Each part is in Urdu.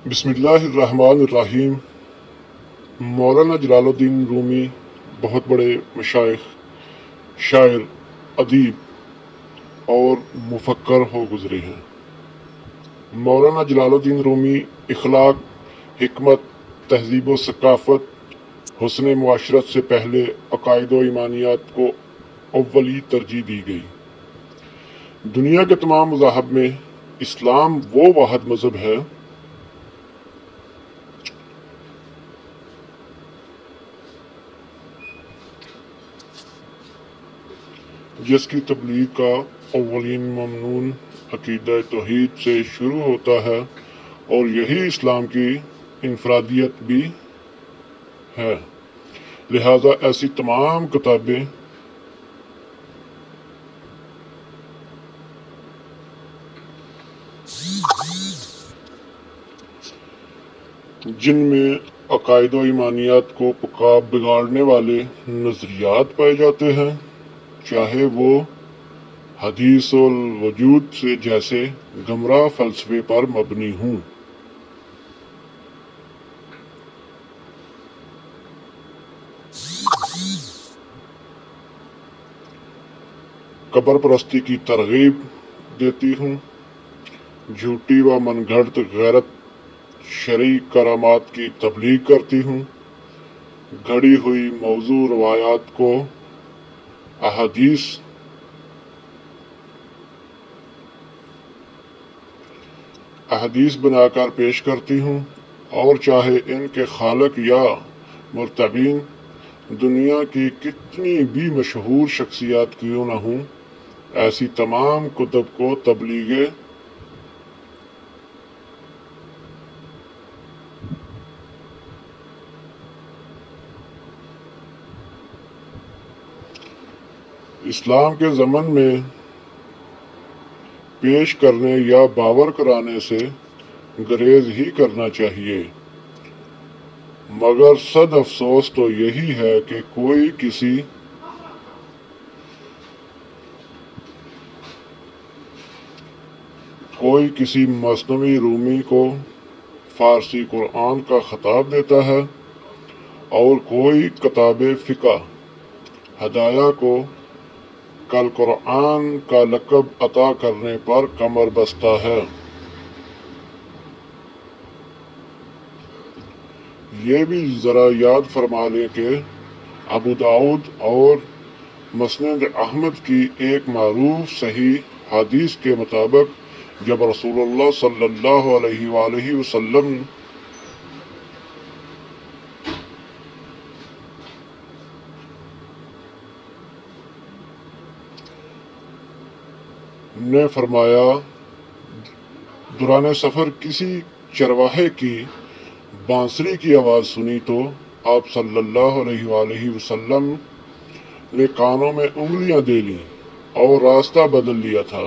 بسم اللہ الرحمن الرحیم۔ مولانا جلال الدین رومی بہت بڑے مشائخ، شاعر، ادیب اور مفکر ہو گزرے ہیں۔ مولانا جلال الدین رومی اخلاق، حکمت، تہذیب و ثقافت، حسن معاشرت سے پہلے عقائد و ایمانیات کو اولی ترجیح دی گئی۔ دنیا کے تمام مذاہب میں اسلام وہ واحد مذہب ہے جس کی تبلیغ کا اولین ممنون عقیدہ توحید سے شروع ہوتا ہے، اور یہی اسلام کی انفرادیت بھی ہے۔ لہذا ایسی تمام کتابیں جن میں عقائد و ایمانیات کو بگاڑنے والے نظریات پائے جاتے ہیں، چاہے وہ حدیث الوجود سے جیسے گمراہ فلسفے پر مبنی ہوں۔ قبر پرستی کی ترغیب دیتی ہوں، جھوٹی و من گھڑت غیرت شرعی کرامات کی تبلیغ کرتی ہوں، گھڑی ہوئی موضوع روایات کو احادیث بنا کر پیش کرتی ہوں، اور چاہے ان کے خالق یا مرتبین دنیا کی کتنی بھی مشہور شخصیات کیوں نہ ہوں، ایسی تمام کتب کو تبلیغ اسلام کے ضمن میں پیش کرنے یا باور کرانے سے گریز ہی کرنا چاہیے۔ مگر صد افسوس تو یہی ہے کہ کوئی کسی مثنوی رومی کو فارسی قرآن کا خطاب دیتا ہے، اور کوئی کتاب فقہ ہدایہ کو کل قرآن کا لقب عطا کرنے پر کمر بستہ ہے۔ یہ بھی ذرا یاد فرما لیں کہ ابو داؤد اور مسند احمد کی ایک معروف صحیح حدیث کے مطابق جب رسول اللہ صلی اللہ علیہ وآلہ وسلم نے فرمایا، دوران سفر کسی چرواہے کی بانسری کی آواز سنی تو آپ صلی اللہ علیہ وآلہ وسلم نے کانوں میں انگلیاں دے لیں اور راستہ بدل لیا تھا۔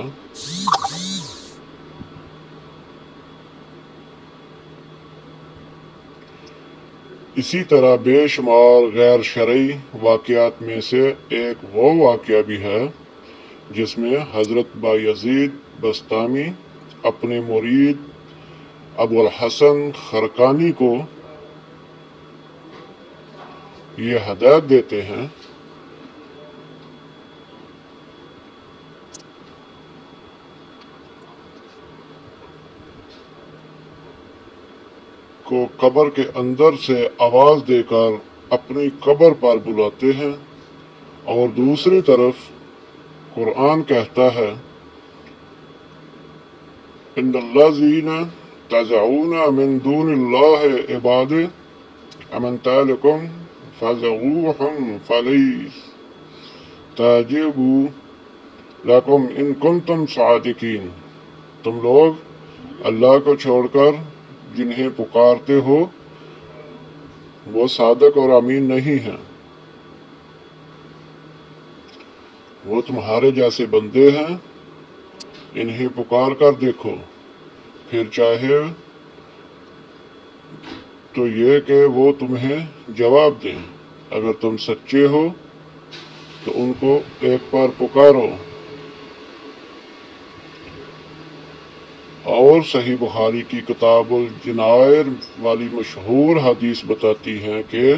اسی طرح بے شمار غیر شرعی واقعات میں سے ایک وہ واقعہ بھی ہے جس میں حضرت بایزید بسطامی اپنے مرید ابو الحسن خرقانی کو یہ ہدایت دیتے ہیں کو قبر کے اندر سے آواز دے کر اپنی قبر پر بلاتے ہیں، اور دوسری طرف قرآن کہتا ہے، ان الذین تدعون من دون اللہ عباد امنتا لکم فدعوہم فلیستجیبوا لکم ان کنتم صادقین۔ تم لوگ اللہ کو چھوڑ کر جنہیں پکارتے ہو وہ صادق اور امین نہیں ہیں، وہ تمہارے جیسے بندے ہیں، انہیں پکار کر دیکھو، پھر چاہے تو یہ کہ وہ تمہیں جواب دیں، اگر تم سچے ہو تو ان کو ایک بار پکارو، اور اور صحیح بخاری کی کتاب الجنائر والی مشہور حدیث بتاتی ہیں کہ